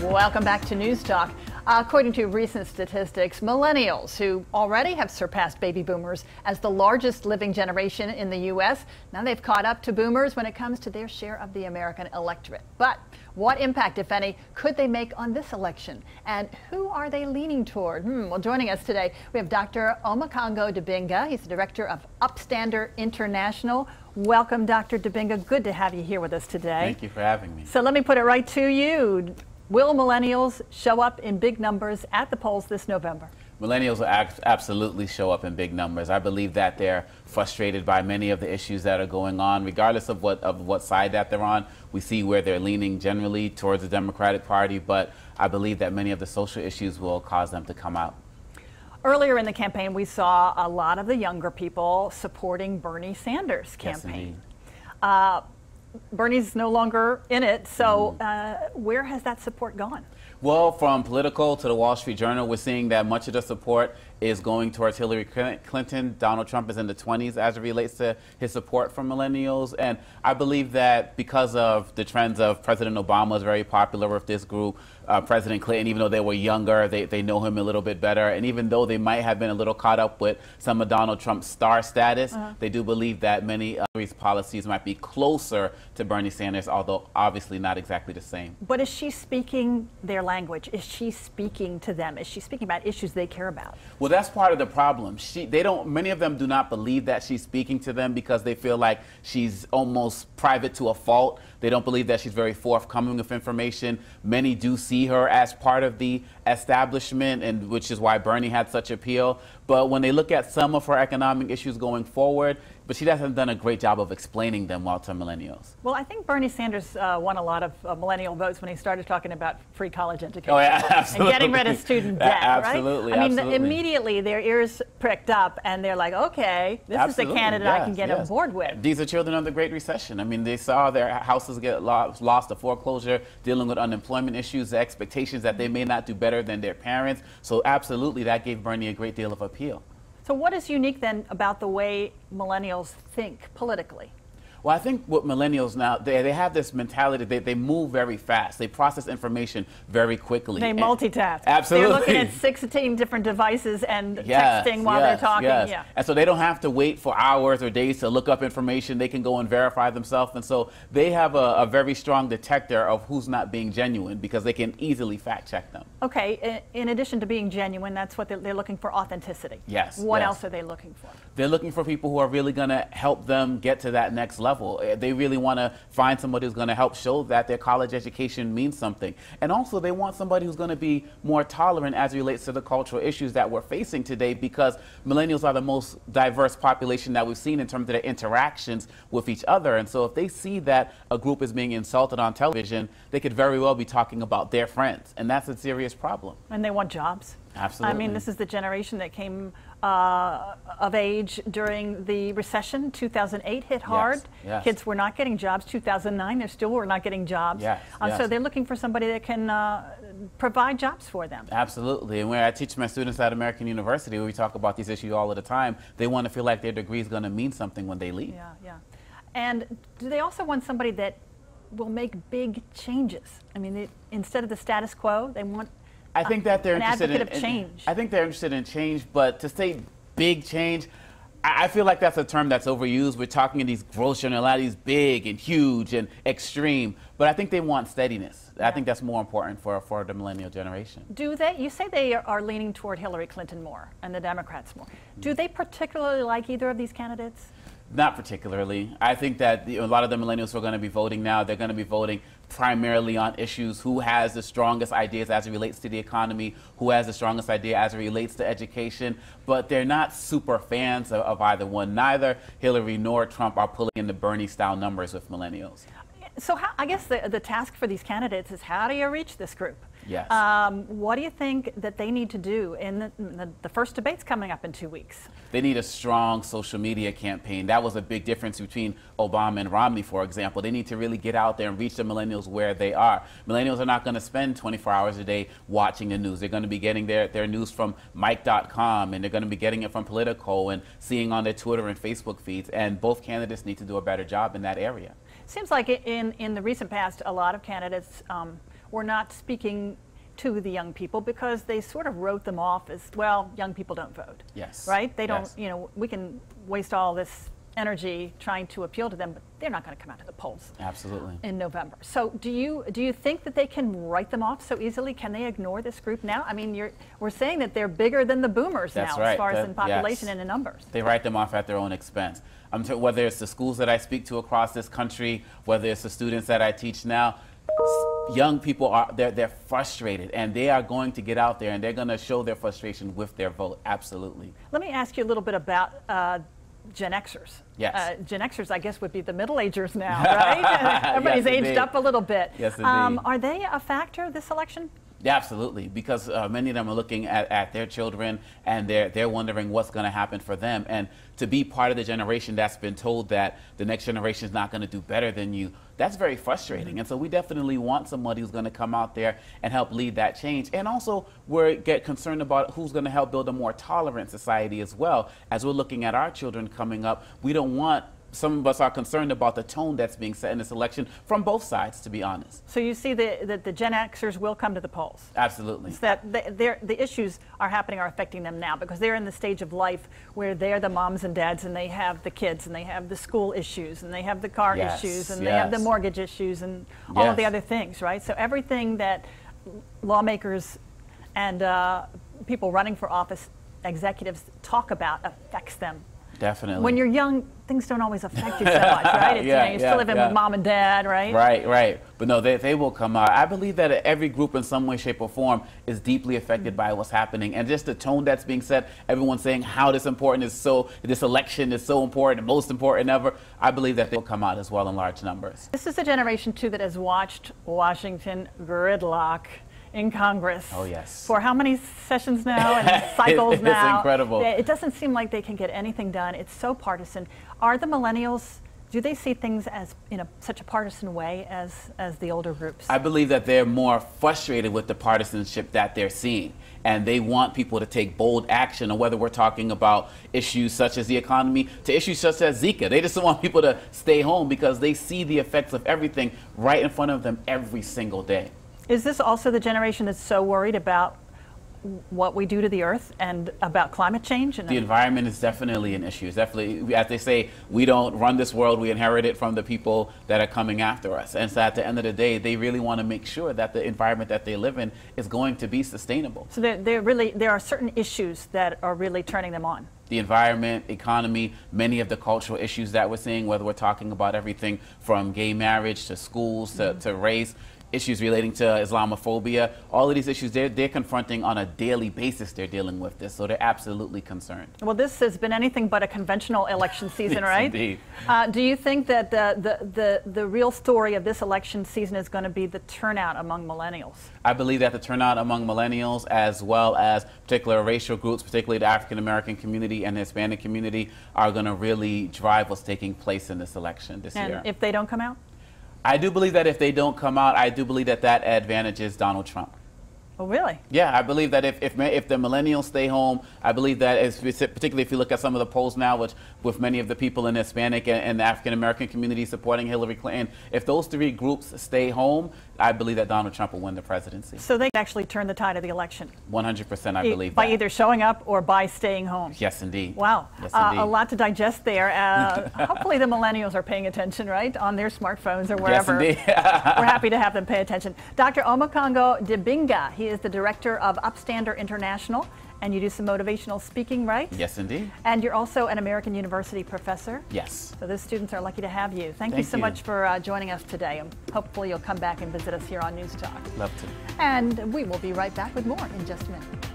Welcome back to News Talk. According to recent statistics, millennials, who already have surpassed baby boomers as the largest living generation in the U.S., now they've caught up to boomers when it comes to their share of the American electorate. But what impact, if any, could they make on this election? And who are they leaning toward? Well, joining us today, we have Dr. Omekongo Dibinga. He's the director of Upstander International. Welcome, Dr. Dibinga. Good to have you here with us today. Thank you for having me. So let me put it right to you. Will millennials show up in big numbers at the polls this November? Millennials will absolutely show up in big numbers. I believe that they're frustrated by many of the issues that are going on, regardless of what side that they're on. We see where they're leaning generally towards the Democratic Party, but I believe that many of the social issues will cause them to come out. Earlier in the campaign, we saw a lot of the younger people supporting Bernie Sanders' campaign. Yes, Bernie's no longer in it, so where has that support gone? Well, from Politico to the Wall Street Journal, we're seeing that much of the support is going towards Hillary Clinton. Donald Trump is in the 20s as it relates to his support from millennials. And I believe that because of the trends of President Obama is very popular with this group, President Clinton, even though they were younger, they know him a little bit better. And even though they might have been a little caught up with some of Donald Trump's star status, they do believe that many of his policies might be closer to Bernie Sanders, although obviously not exactly the same. But is she speaking their language? Is she speaking to them? Is she speaking about issues they care about? Well, that's part of the problem. Many of them do not believe that she's speaking to them because they feel like she's almost private to a fault. They don't believe that she's very forthcoming with information. Many do see her as part of the establishment, and which is why Bernie had such appeal. But when they look at some of her economic issues going forward, but she hasn't done a great job of explaining them well to millennials. Well, I think Bernie Sanders won a lot of millennial votes when he started talking about free college education. Oh, yeah, absolutely. And getting rid of student debt, absolutely, right? I mean, absolutely. Immediately their ears pricked up and they're like, okay, this is the candidate I can get on board with. These are children of the Great Recession. I mean, they saw their houses get lost to foreclosure, dealing with unemployment issues, the expectations that they may not do better than their parents. So absolutely, that gave Bernie a great deal of appeal. So what is unique then about the way millennials think politically? Well, I think with millennials now, they have this mentality, they move very fast. They process information very quickly. They multitask. Absolutely. They're looking at 16 different devices and texting while they're talking. Yes. Yeah. And so they don't have to wait for hours or days to look up information. They can go and verify themselves. And so they have a very strong detector of who's not being genuine because they can easily fact check them. Okay, in addition to being genuine, that's what they're looking for, authenticity. Yes. What else are they looking for? They're looking for people who are really going to help them get to that next level. They really want to find somebody who's going to help show that their college education means something. And also they want somebody who's going to be more tolerant as it relates to the cultural issues that we're facing today, because millennials are the most diverse population that we've seen in terms of their interactions with each other. And so if they see that a group is being insulted on television, they could very well be talking about their friends. And that's a serious problem. And they want jobs. Absolutely. I mean, this is the generation that came of age during the recession. 2008 hit hard. Yes. Kids were not getting jobs. 2009, they still were not getting jobs. Yes. So they're looking for somebody that can provide jobs for them. Absolutely. And where I teach my students at American University, where we talk about these issues all of the time, they want to feel like their degree is going to mean something when they leave. Yeah. And do they also want somebody that will make big changes? I mean, instead of the status quo, they want I think that they're interested in change. I think they're interested in change, but to say big change, I feel like that's a term that's overused. We're talking in these gross generalities, big and huge and extreme, but I think they want steadiness. I think that's more important for the millennial generation. Do they? You say they are leaning toward Hillary Clinton more and the Democrats more. Do they particularly like either of these candidates? Not particularly. I think that a lot of the millennials who are going to be voting now, they're going to be voting primarily on issues: who has the strongest ideas as it relates to the economy, who has the strongest idea as it relates to education. But they're not super fans of either one. Neither Hillary nor Trump are pulling in the Bernie-style numbers with millennials. So I guess the task for these candidates is, how do you reach this group? Yes. What do you think that they need to do? In the first debate's coming up in 2 weeks. They need a strong social media campaign. That was a big difference between Obama and Romney, for example. They need to really get out there and reach the millennials where they are. Millennials are not going to spend 24 hours a day watching the news. They're going to be getting their news from Mike.com, and they're going to be getting it from Politico and seeing on their Twitter and Facebook feeds. And both candidates need to do a better job in that area. Seems like in the recent past, a lot of candidates were not speaking to the young people because they sort of wrote them off as, well, young people don't vote. Yes. Right? They don't, Yes. you know, we can waste all this energy trying to appeal to them, but they're not going to come out to the polls. Absolutely. In November. So do you think that they can write them off so easily? Can they ignore this group now? I mean, we're saying that they're bigger than the boomers That's now, right. as far as in population Yes. and in numbers. They write them off at their own expense. Whether it's the schools that I speak to across this country, whether it's the students that I teach now, young people are they're frustrated, and they are going to get out there and they're going to show their frustration with their vote. Absolutely. Let me ask you a little bit about Gen Xers. Yes. Gen Xers, I guess, would be the middle-agers now, right? Everybody's Yes, aged indeed. up a little bit. Yes, indeed. Are they a factor this election? Yeah, absolutely, because many of them are looking at their children, and they're wondering what's going to happen for them. And to be part of the generation that's been told that the next generation is not going to do better than you, that's very frustrating. And so we definitely want somebody who's going to come out there and help lead that change. And also, get concerned about who's going to help build a more tolerant society as well. As we're looking at our children coming up, we don't want, some of us are concerned about the tone that's being set in this election from both sides, to be honest. So you see that the Gen Xers will come to the polls? Absolutely. It's that the issues are affecting them now because they're in the stage of life where they're the moms and dads, and they have the kids, and they have the school issues, and they have the car Yes, issues, and they have the yes. mortgage issues, and all of the Yes. other things, right? So everything that lawmakers and people running for office, executives, talk about affects them. Definitely. When you're young, things don't always affect you so much, right? It's, Yeah, you know, you're still living with mom and dad, right? Right, right. But no, they will come out. I believe that every group in some way, shape, or form is deeply affected by what's happening. And just the tone that's being set, everyone saying how this election is so important, most important ever, I believe that they'll come out as well in large numbers. This is a generation, too, that has watched Washington gridlock in Congress. Oh, yes. For how many sessions now and cycles now? It's incredible. It doesn't seem like they can get anything done. It's so partisan. Are the millennials, do they see things as in such a partisan way as the older groups? I believe that they're more frustrated with the partisanship that they're seeing, and they want people to take bold action, or whether we're talking about issues such as the economy to issues such as Zika. They just don't want people to stay home because they see the effects of everything right in front of them every single day. Is this also the generation that's so worried about what we do to the earth and about climate change? The environment is definitely an issue. It's definitely, as they say, we don't run this world, we inherit it from the people that are coming after us. And so at the end of the day, they really want to make sure that the environment that they live in is going to be sustainable. So there are certain issues that are really turning them on. The environment, economy, many of the cultural issues that we're seeing, whether we're talking about everything from gay marriage to schools to race, issues relating to Islamophobia, all of these issues they're confronting on a daily basis. They're dealing with this, so they're absolutely concerned. Well, this has been anything but a conventional election season, Yes, right? Indeed. Do you think that the real story of this election season is going to be the turnout among millennials? I believe that the turnout among millennials, as well as particular racial groups, particularly the African American community and the Hispanic community, are going to really drive what's taking place in this election this year. And if they don't come out? I do believe that if they don't come out, I do believe that that advantages Donald Trump. Oh, really? Yeah, I believe that if the millennials stay home, I believe that, particularly if you look at some of the polls now, with many of the people in the Hispanic and the African American community supporting Hillary Clinton, if those three groups stay home, I believe that Donald Trump will win the presidency. So they actually turn the tide of the election? 100%, I believe by that. either showing up or by staying home? Yes, indeed. Wow. Yes, indeed. A lot to digest there. Hopefully the millennials are paying attention, right, on their smartphones or wherever. Yes, indeed. We're happy to have them pay attention. Dr. Omokongo Dibinga, he is the director of Upstander International, and you do some motivational speaking, right? Yes, indeed. And you're also an American University professor. Yes. So those students are lucky to have you. Thank you so much for joining us today. And hopefully you'll come back and visit us here on News Talk. Love to. And we will be right back with more in just a minute.